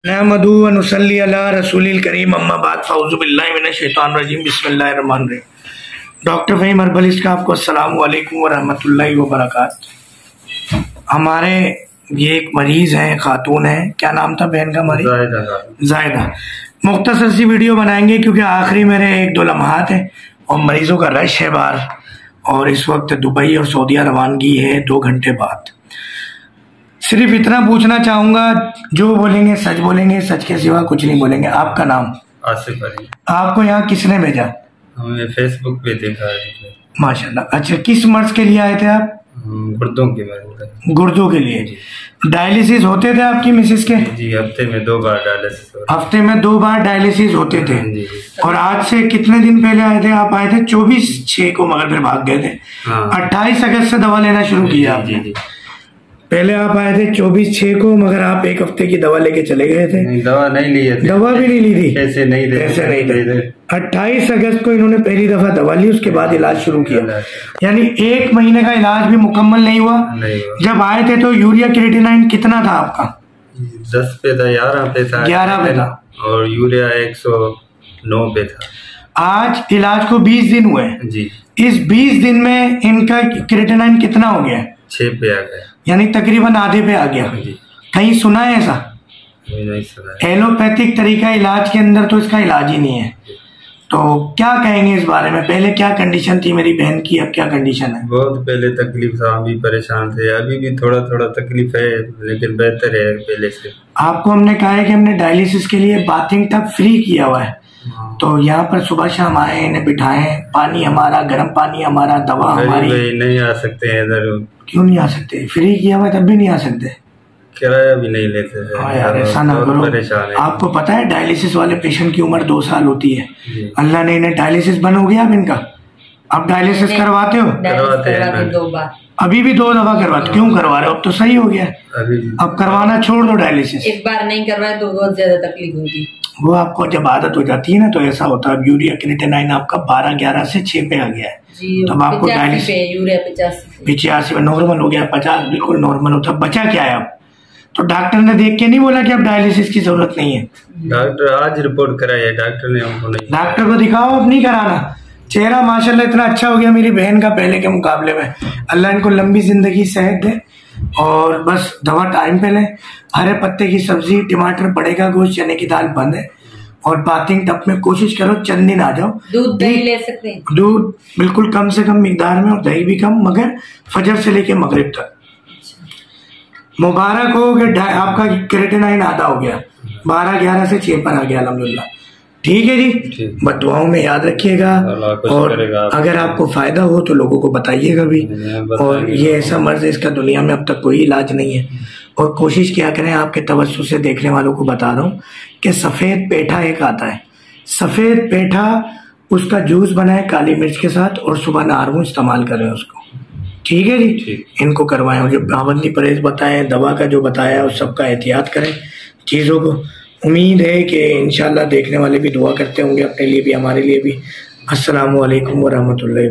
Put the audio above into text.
नहमदु व नुसल्ली अला रसूलिल करीम अम्मा बाद फ़अऊज़ु बिल्लाहि मिनश शैतानिर रजीम बिस्मिल्लाहिर रहमानिर रहीम। डॉक्टर फ़हीम हर्बलिस्ट का आपको अस्सलामु अलैकुम व रहमतुल्लाहि व बरकातुहू। हमारे ये एक मरीज़ हैं, खातून है, क्या नाम था बहन का हमारी? जायदा। मुख्तसर सी वीडियो बनाएंगे क्योंकि आखिरी मेरे 1-2 लम्हात हैं और मरीज़ों का रश है बाहर, और इस वक्त दुबई और सऊदीया रवानगी है 2 घंटे बाद। सिर्फ इतना पूछना चाहूँगा, जो बोलेंगे सच बोलेंगे, सच के सिवा कुछ नहीं बोलेंगे। आपका नाम? आसिफ अली। आपको यहाँ किसने भेजा? हमें फेसबुक पे देखा है। माशाल्लाह। अच्छा, किस मर्ज के लिए आए थे आप? गुर्दों के मरीज। गुर्दों के लिए। डायलिसिस होते थे आपकी मिसेस के? जी, हफ्ते में 2 बार डायलिसिस। हफ्ते में 2 बार डायलिसिस होते थे। और आज से कितने दिन पहले आए थे आप? आए थे 24/6 को, मगर फिर भाग गए थे। 28 अगस्त से दवा लेना शुरू किया आपने। पहले आप आए थे 24/6 को, मगर आप 1 हफ्ते की दवा लेके चले गए थे। दवा नहीं ली है। दवा भी नहीं ली थी? पैसे नहीं थे। 28 अगस्त को इन्होंने पहली दफा दवा ली, उसके बाद इलाज शुरू किया। यानी 1 महीने का इलाज भी मुकम्मल नहीं हुआ। जब आए थे तो यूरिया क्रिएटिनाइन कितना था आपका? 10 पे था, 11 पे था। 11 पे था। और यूरिया 109 पे था। आज इलाज को 20 दिन हुए जी। इस 20 दिन में इनका क्रिएटिनाइन कितना हो गया? 6 पे आ गया, यानी तकरीबन आधे पे आ गया। कहीं सुना है ऐसा? नहीं सुना। एलोपैथिक तरीका इलाज के अंदर तो इसका इलाज ही नहीं है। तो क्या कहेंगे इस बारे में? पहले क्या कंडीशन थी मेरी बहन की, अब क्या कंडीशन है? बहुत पहले तकलीफ था, हम भी परेशान थे, अभी भी थोड़ा थोड़ा तकलीफ है, लेकिन बेहतर है पहले से। आपको हमने कहा है कि हमने डायलिसिस के लिए बाथिंग टब फ्री किया हुआ है, तो यहाँ पर सुबह शाम आए, इन्हें बिठाएं, पानी हमारा, गर्म पानी हमारा, दवा हमारी। नहीं आ सकते हैं इधर। क्यों नहीं आ सकते? फ्री किया हुआ तब भी नहीं आ सकते? किराया भी नहीं लेते। हाँ यार, ऐसा ना करो। आपको पता है डायलिसिस वाले पेशेंट की उम्र 2 साल होती है। अल्लाह ने इन्हें डायलिसिस बंद हो गया अब इनका। अब डायलिसिस करवाते हो? करवाते हैं 2 बार। अभी भी 2 दफा करवाते? क्यों करवा रहे हो? अब तो सही हो गया। अब करवाना छोड़ दो डायलिसिस। एक बार नहीं करवाए तो बहुत ज्यादा तकलीफ होगी। वो आपको जब आदत हो जाती है ना, तो ऐसा होता है। यूरिया क्रिएटिनाइन आपका 12-11 से 6 पे आ गया है, तब आपको डायलिसिस यूरिया 85 नॉर्मल हो गया। 50 बिल्कुल नॉर्मल होता। बचा क्या है अब? तो डॉक्टर ने देख के नहीं बोला कि अब डायलिसिस की जरूरत नहीं है? डॉक्टर आज रिपोर्ट कराई है, डॉक्टर ने हमको नहीं। डॉक्टर को दिखाओ, अब नहीं कराना। चेहरा माशाल्लाह इतना अच्छा हो गया मेरी बहन का पहले के मुकाबले में। अल्लाह इनको लंबी जिंदगी सेहत दे, और बस दवा टाइम पे लें। हरे पत्ते की सब्जी, टमाटर, बड़े का गोश्त, चने की दाल बंद है। और बाथिंग टब में कोशिश करो चंद दिन आ जाओ। दूध दही ले सकते हैं? दूध बिल्कुल कम से कम मिकदार में, और दही भी कम, मगर फजर से लेके मगरिब तक। मुबारक हो कि आपका क्रिएटिनाइन आधा हो गया, 12-11 से 6 पर आ गया अल्हम्दुलिल्लाह। ठीक है जी, बस दुआओं में याद रखिएगा, और अगर आपको फायदा हो तो लोगों को बताइएगा भी। और ये ऐसा मर्ज है, इसका दुनिया में अब तक कोई इलाज नहीं है। और कोशिश किया करें, आपके तवज्जो से देखने वालों को बता रहा हूँ कि सफ़ेद पेठा एक आता है, सफ़ेद पेठा, उसका जूस बनाए काली मिर्च के साथ, और सुबह नारमू इस्तेमाल करें उसको। ठीक है जी, इनको करवाएं। जो पाबंदी परहेज बताएं, दवा का जो बताया, उस सबका एहतियात करें चीज़ों को। उम्मीद है कि इंशाल्लाह देखने वाले भी दुआ करते होंगे अपने लिए भी, हमारे लिए भी। अस्सलामु अलैकुम व रहमतुल्लाह।